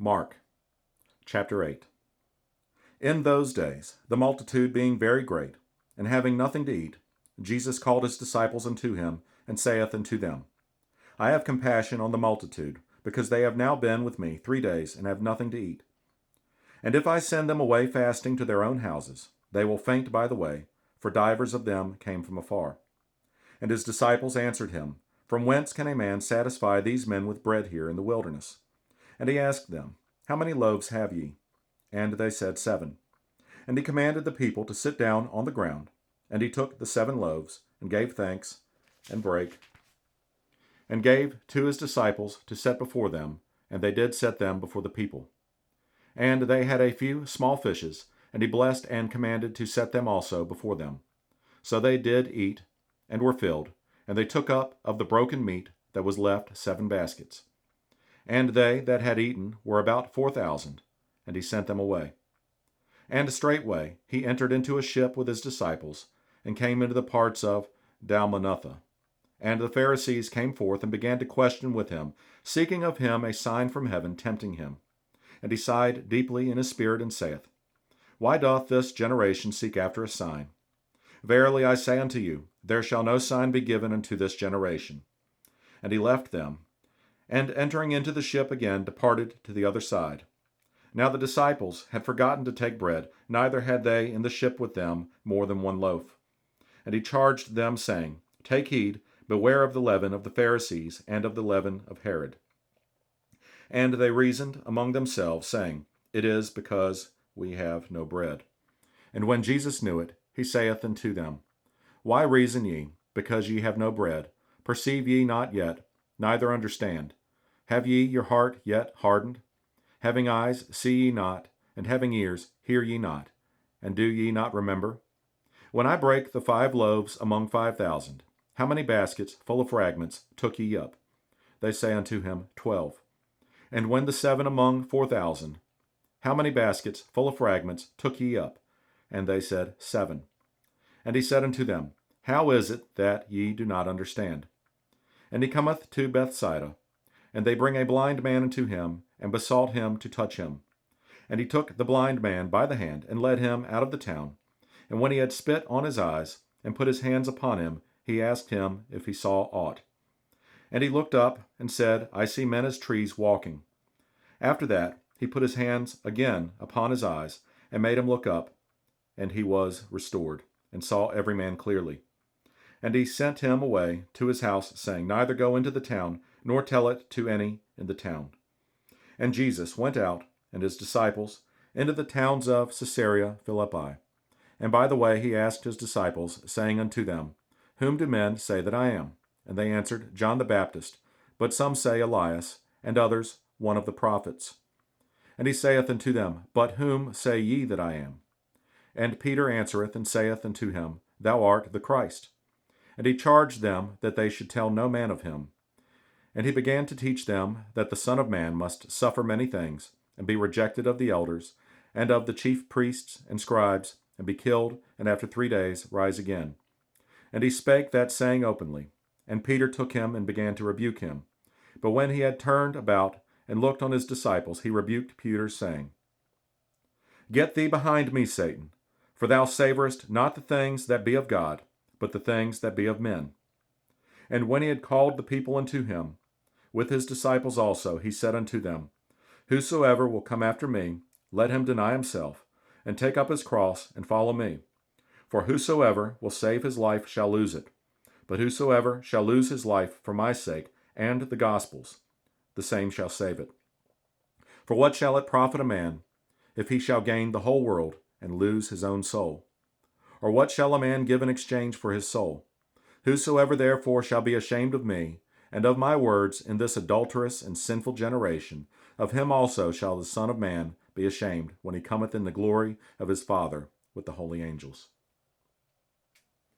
Mark, chapter 8. In those days, the multitude being very great, and having nothing to eat, Jesus called his disciples unto him, and saith unto them, I have compassion on the multitude, because they have now been with me 3 days, and have nothing to eat. And if I send them away fasting to their own houses, they will faint by the way, for divers of them came from afar. And his disciples answered him, From whence can a man satisfy these men with bread here in the wilderness? And he asked them, How many loaves have ye? And they said, 7. And he commanded the people to sit down on the ground. And he took the 7 loaves, and gave thanks, and brake, and gave to his disciples to set before them, and they did set them before the people. And they had a few small fishes, and he blessed and commanded to set them also before them. So they did eat, and were filled, and they took up of the broken meat that was left 7 baskets. And they that had eaten were about 4,000, and he sent them away. And straightway he entered into a ship with his disciples, and came into the parts of Dalmanutha. And the Pharisees came forth and began to question with him, seeking of him a sign from heaven, tempting him. And he sighed deeply in his spirit, and saith, Why doth this generation seek after a sign? Verily I say unto you, there shall no sign be given unto this generation. And he left them, and entering into the ship again, departed to the other side. Now the disciples had forgotten to take bread, neither had they in the ship with them more than 1 loaf. And he charged them, saying, Take heed, beware of the leaven of the Pharisees, and of the leaven of Herod. And they reasoned among themselves, saying, It is because we have no bread. And when Jesus knew it, he saith unto them, Why reason ye, because ye have no bread? Perceive ye not yet, neither understand? Have ye your heart yet hardened? Having eyes, see ye not, and having ears, hear ye not, and do ye not remember? When I brake the 5 loaves among 5,000, how many baskets full of fragments took ye up? They say unto him, 12. And when the 7 among 4,000, how many baskets full of fragments took ye up? And they said, 7. And he said unto them, How is it that ye do not understand? And he cometh to Bethsaida, and they bring a blind man unto him, and besought him to touch him. And he took the blind man by the hand, and led him out of the town. And when he had spit on his eyes, and put his hands upon him, he asked him if he saw aught. And he looked up, and said, I see men as trees walking. After that, he put his hands again upon his eyes, and made him look up, and he was restored, and saw every man clearly. And he sent him away to his house, saying, Neither go into the town, nor tell it to any in the town. And Jesus went out, and his disciples, into the towns of Caesarea Philippi. And by the way he asked his disciples, saying unto them, Whom do men say that I am? And they answered, John the Baptist, but some say Elias, and others one of the prophets. And he saith unto them, But whom say ye that I am? And Peter answereth and saith unto him, Thou art the Christ. And he charged them that they should tell no man of him. And he began to teach them that the Son of Man must suffer many things, and be rejected of the elders, and of the chief priests and scribes, and be killed, and after 3 days rise again. And he spake that saying openly. And Peter took him and began to rebuke him. But when he had turned about and looked on his disciples, he rebuked Peter, saying, Get thee behind me, Satan, for thou savorest not the things that be of God, but the things that be of men. And when he had called the people unto him, with his disciples also, he said unto them, Whosoever will come after me, let him deny himself, and take up his cross, and follow me. For whosoever will save his life shall lose it, but whosoever shall lose his life for my sake and the gospel's, the same shall save it. For what shall it profit a man, if he shall gain the whole world, and lose his own soul? Or what shall a man give in exchange for his soul? Whosoever therefore shall be ashamed of me, and of my words in this adulterous and sinful generation, of him also shall the Son of Man be ashamed when he cometh in the glory of his Father with the holy angels.